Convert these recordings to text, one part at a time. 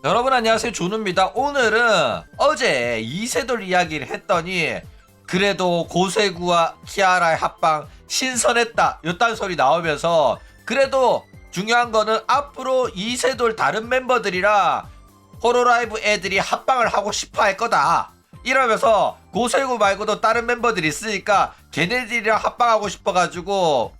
여러분 안녕하세요, 준우입니다. 오늘은 어제 이세돌 이야기를 했더니 그래도 고세구와 키아라의 합방 신선했다 요딴 소리 나오면서, 그래도 중요한 거는 앞으로 이세돌 다른 멤버들이랑 호로라이브 애들이 합방을 하고 싶어 할 거다 이러면서, 고세구 말고도 다른 멤버들이 있으니까 걔네들이랑 합방하고 싶어가지고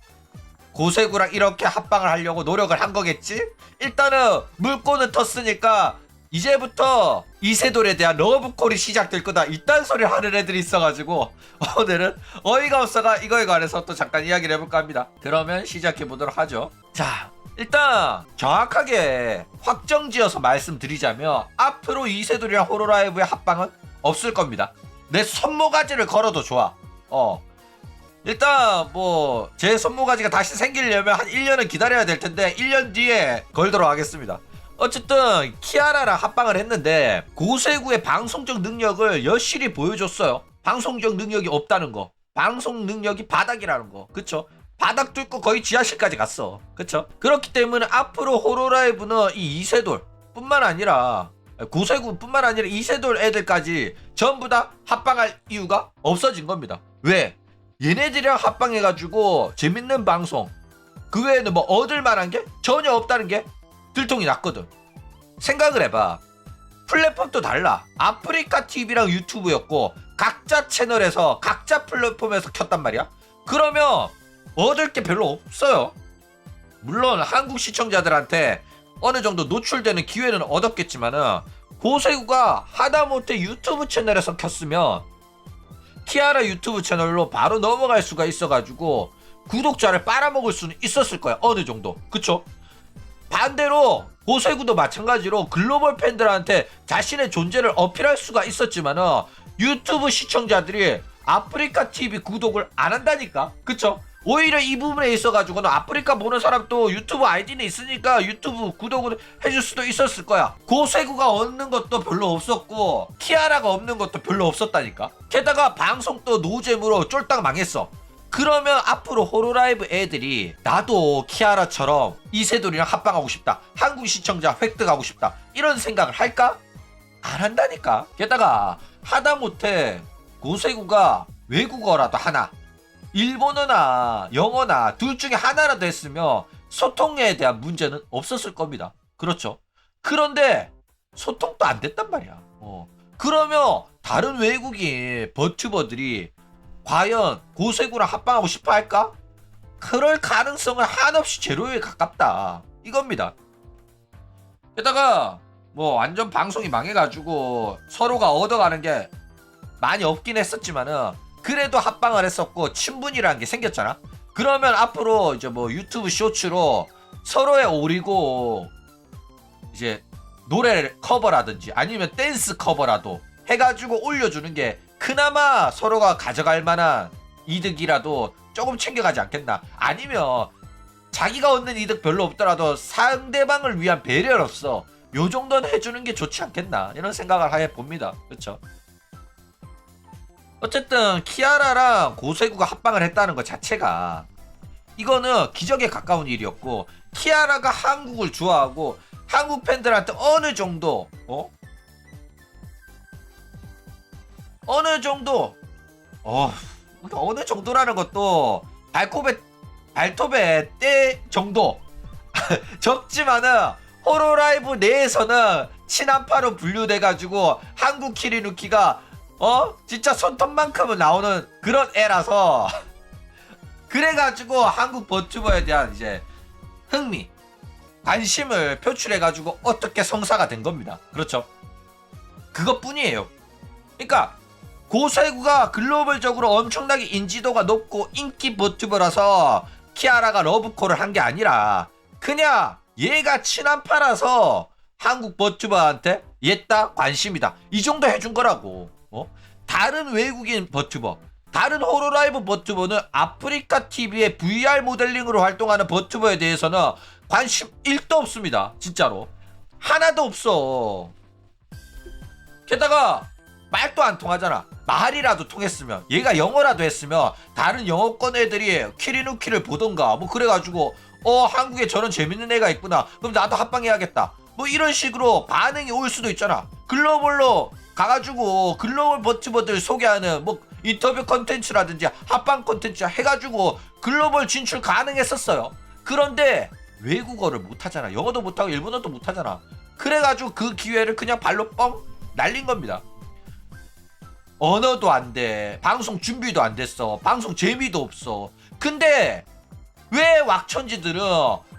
고세구랑 이렇게 합방을 하려고 노력을 한 거겠지? 일단은 물꼬는 텄으니까 이제부터 이세돌에 대한 러브콜이 시작될 거다 이딴 소리를 하는 애들이 있어가지고 오늘은 어이가 없어가 이거에 관해서 또 잠깐 이야기를 해볼까 합니다. 그러면 시작해보도록 하죠. 자, 일단 정확하게 확정지어서 말씀드리자면 앞으로 이세돌이랑 호로라이브의 합방은 없을 겁니다. 내 손모가지를 걸어도 좋아. 일단 뭐 제 손모가지가 다시 생기려면 한 1년은 기다려야 될 텐데 1년 뒤에 걸도록 하겠습니다. 어쨌든 키아라랑 합방을 했는데 고세구의 방송적 능력을 여실히 보여줬어요. 방송적 능력이 없다는 거, 방송 능력이 바닥이라는 거, 그쵸? 바닥 뚫고 거의 지하실까지 갔어, 그쵸? 그렇기 때문에 앞으로 호로라이브는 이 이세돌 뿐만 아니라 고세구 뿐만 아니라 이세돌 애들까지 전부 다 합방할 이유가 없어진 겁니다. 왜? 얘네들이랑 합방해가지고 재밌는 방송 그 외에는 뭐 얻을 만한 게 전혀 없다는 게 들통이 났거든. 생각을 해봐. 플랫폼도 달라. 아프리카 TV랑 유튜브였고 각자 채널에서 각자 플랫폼에서 켰단 말이야. 그러면 얻을 게 별로 없어요. 물론 한국 시청자들한테 어느 정도 노출되는 기회는 얻었겠지만은, 고세구가 하다못해 유튜브 채널에서 켰으면 키아라 유튜브 채널로 바로 넘어갈 수가 있어가지고 구독자를 빨아먹을 수는 있었을 거야, 어느 정도. 그쵸? 반대로 고세구도 마찬가지로 글로벌 팬들한테 자신의 존재를 어필할 수가 있었지만은 유튜브 시청자들이 아프리카 TV 구독을 안 한다니까. 그쵸? 오히려 이 부분에 있어가지고는 아프리카 보는 사람도 유튜브 아이디는 있으니까 유튜브 구독을 해줄 수도 있었을 거야. 고세구가 얻는 것도 별로 없었고 키아라가 없는 것도 별로 없었다니까. 게다가 방송도 노잼으로 쫄딱 망했어. 그러면 앞으로 호로라이브 애들이 나도 키아라처럼 이세돌이랑 합방하고 싶다, 한국 시청자 획득하고 싶다 이런 생각을 할까? 안 한다니까. 게다가 하다못해 고세구가 외국어라도 하나, 일본어나 영어나 둘 중에 하나라도 했으면 소통에 대한 문제는 없었을 겁니다. 그렇죠? 그런데 소통도 안 됐단 말이야. 그러면 다른 외국인 버튜버들이 과연 고세구랑 합방하고 싶어 할까? 그럴 가능성은 한없이 제로에 가깝다 이겁니다. 게다가 뭐 완전 방송이 망해가지고 서로가 얻어가는 게 많이 없긴 했었지만은 그래도 합방을 했었고 친분이라는 게 생겼잖아. 그러면 앞으로 이제 뭐 유튜브 쇼츠로 서로의 오리고 이제 노래 커버라든지 아니면 댄스 커버라도 해가지고 올려주는 게 그나마 서로가 가져갈 만한 이득이라도 조금 챙겨가지 않겠나. 아니면 자기가 얻는 이득 별로 없더라도 상대방을 위한 배려로서 요 정도는 해주는 게 좋지 않겠나 이런 생각을 하여 봅니다. 그렇죠? 어쨌든 키아라랑 고세구가 합방을 했다는 것 자체가 이거는 기적에 가까운 일이었고, 키아라가 한국을 좋아하고 한국 팬들한테 어느 정도 어느 정도라는 것도 발톱에 때 정도 적지만은 호로라이브 내에서는 친한파로 분류돼가지고 한국 키리누키가 진짜 손톱만큼은 나오는 그런 애라서 그래가지고 한국 버튜버에 대한 이제 흥미, 관심을 표출해가지고 어떻게 성사가 된 겁니다. 그렇죠? 그것뿐이에요. 그러니까 고세구가 글로벌적으로 엄청나게 인지도가 높고 인기 버튜버라서 키아라가 러브콜을 한 게 아니라 그냥 얘가 친한파라서 한국 버튜버한테 얘다 관심이다 이 정도 해준 거라고. 다른 외국인 버튜버, 다른 호로라이브 버튜버는 아프리카 TV의 VR 모델링으로 활동하는 버튜버에 대해서는 관심 1도 없습니다. 진짜로 하나도 없어. 게다가 말도 안 통하잖아. 말이라도 통했으면, 얘가 영어라도 했으면 다른 영어권 애들이 키리누키를 보던가 뭐 그래가지고 한국에 저런 재밌는 애가 있구나 그럼 나도 합방해야겠다 뭐 이런 식으로 반응이 올 수도 있잖아. 글로벌로 가가지고 글로벌 버튜버들 소개하는 뭐 인터뷰 컨텐츠라든지 합방 컨텐츠 해가지고 글로벌 진출 가능했었어요. 그런데 외국어를 못하잖아. 영어도 못하고 일본어도 못하잖아. 그래가지고 그 기회를 그냥 발로 뻥 날린 겁니다. 언어도 안 돼. 방송 준비도 안 됐어. 방송 재미도 없어. 근데 왜 왁천지들은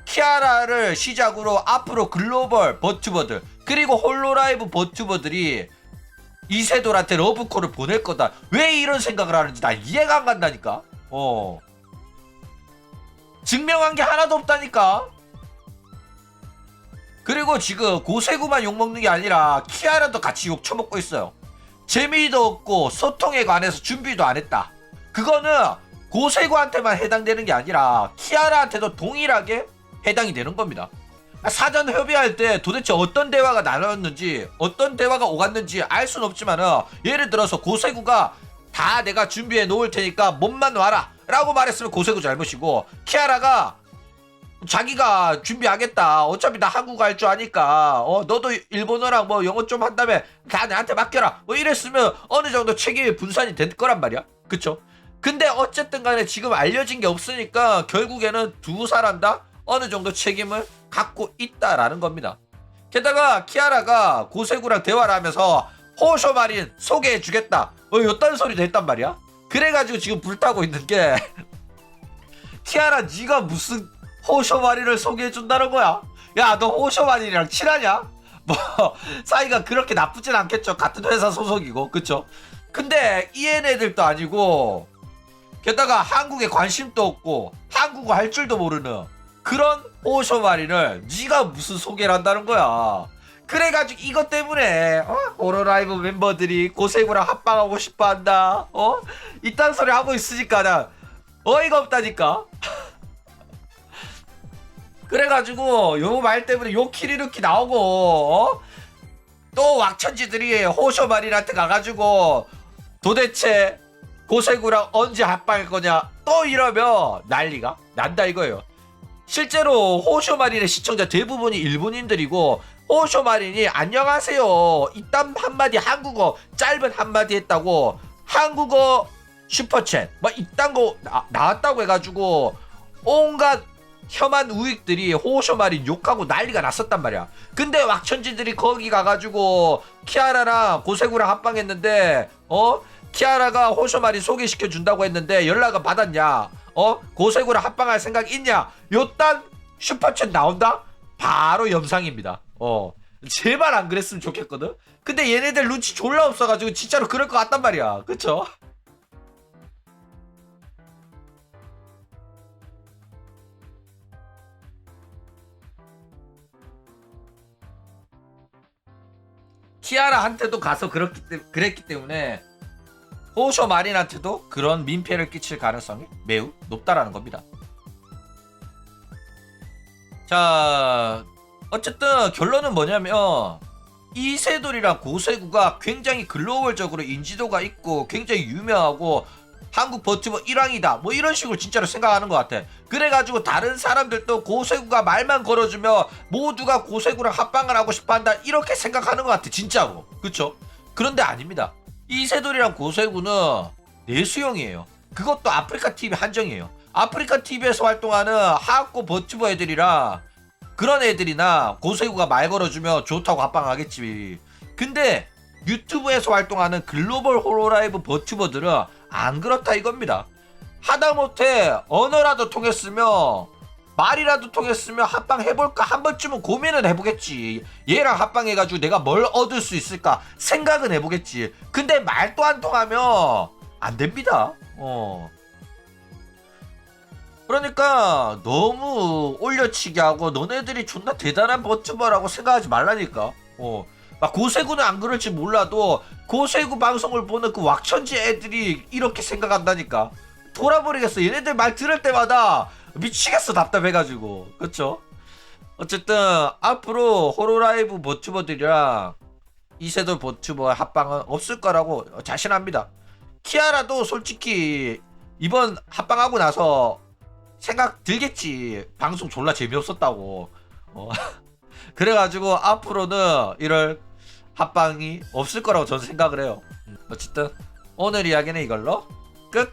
키아라를 시작으로 앞으로 글로벌 버튜버들 그리고 홀로라이브 버튜버들이 이세돌한테 러브콜을 보낼 거다. 왜 이런 생각을 하는지 나 이해가 안 간다니까. 증명한 게 하나도 없다니까. 그리고 지금 고세구만 욕먹는 게 아니라 키아라도 같이 욕 처먹고 있어요. 재미도 없고 소통에 관해서 준비도 안 했다. 그거는 고세구한테만 해당되는 게 아니라 키아라한테도 동일하게 해당이 되는 겁니다. 사전 협의할 때 도대체 어떤 대화가 나눴는지 어떤 대화가 오갔는지 알 수는 없지만 예를 들어서 고세구가 다 내가 준비해 놓을 테니까 몸만 와라 라고 말했으면 고세구 잘못이고, 키아라가 자기가 준비하겠다 어차피 나 한국어 할 줄 아니까 너도 일본어랑 뭐 영어 좀 한다며 다 나한테 맡겨라 뭐 이랬으면 어느 정도 책임이 분산이 될 거란 말이야. 그쵸? 근데 어쨌든 간에 지금 알려진 게 없으니까 결국에는 두 사람 다 어느 정도 책임을 갖고 있다라는 겁니다. 게다가 키아라가 고세구랑 대화를 하면서 호쇼마린 소개해주겠다 요딴 소리도 했단 말이야. 그래가지고 지금 불타고 있는 게 키아라 니가 무슨 호쇼마린을 소개해준다는 거야? 야, 너 호쇼마린이랑 친하냐? 뭐 사이가 그렇게 나쁘진 않겠죠. 같은 회사 소속이고 그쵸? 근데 EN애들도 아니고 게다가 한국에 관심도 없고 한국어 할 줄도 모르는 그런 호쇼마린을 니가 무슨 소개를 한다는 거야. 그래가지고 이것 때문에 호로라이브 멤버들이 고세구랑 합방하고 싶어한다 이딴 소리 하고 있으니까 나 어이가 없다니까. 그래가지고 요 말 때문에 요키리 이렇게 나오고 또 왁천지들이 호쇼마린한테 가가지고 도대체 고세구랑 언제 합방할 거냐 또 이러면 난리가 난다 이거예요. 실제로 호쇼마린의 시청자 대부분이 일본인들이고 호쇼마린이 안녕하세요 이딴 한마디 한국어 짧은 한마디 했다고 한국어 슈퍼챗 뭐 이딴 거 나왔다고 해가지고 온갖 혐한 우익들이 호쇼마린 욕하고 난리가 났었단 말이야. 근데 왁천지들이 거기 가가지고 키아라랑 고세구랑 합방했는데 키아라가 호쇼마린 소개시켜 준다고 했는데 연락을 받았냐? 고세구랑 합방할 생각 있냐? 요딴 슈퍼챗 나온다? 바로 염상입니다. 제발 안 그랬으면 좋겠거든. 근데 얘네들 눈치 졸라 없어가지고 진짜로 그럴 것 같단 말이야. 그쵸? 키아라한테도 가서 그랬기 때문에 호쇼마린한테도 그런 민폐를 끼칠 가능성이 매우 높다라는 겁니다. 자, 어쨌든 결론은 뭐냐면 이세돌이랑 고세구가 굉장히 글로벌적으로 인지도가 있고 굉장히 유명하고 한국 버튜버 1왕이다 뭐 이런 식으로 진짜로 생각하는 것 같아. 그래가지고 다른 사람들도 고세구가 말만 걸어주면 모두가 고세구랑 합방을 하고 싶어한다 이렇게 생각하는 것 같아 진짜로. 그쵸? 그런데 아닙니다. 이세돌이랑 고세구는 내수용이에요. 그것도 아프리카 TV 한정이에요. 아프리카 TV에서 활동하는 하악고 버튜버 애들이랑 그런 애들이나 고세구가 말 걸어주면 좋다고 합방하겠지. 근데 유튜브에서 활동하는 글로벌 호로라이브 버튜버들은 안 그렇다 이겁니다. 하다못해 언어라도 통했으면 말이라도 통했으면 합방해볼까 한 번쯤은 고민은 해보겠지. 얘랑 합방해가지고 내가 뭘 얻을 수 있을까 생각은 해보겠지. 근데 말도 안 통하면 안 됩니다. 그러니까 너무 올려치기 하고 너네들이 존나 대단한 버튜버라고 생각하지 말라니까. 막 고세구는 안 그럴지 몰라도 고세구 방송을 보는 그 왁천지 애들이 이렇게 생각한다니까. 돌아버리겠어. 얘네들 말 들을 때마다 미치겠어 답답해가지고. 그쵸? 어쨌든 앞으로 호로라이브 버튜버들이랑 이세돌 버튜버 합방은 없을 거라고 자신합니다. 키아라도 솔직히 이번 합방하고 나서 생각 들겠지. 방송 졸라 재미없었다고. 그래가지고 앞으로는 이럴 합방이 없을 거라고 저는 생각을 해요. 어쨌든 오늘 이야기는 이걸로 끝.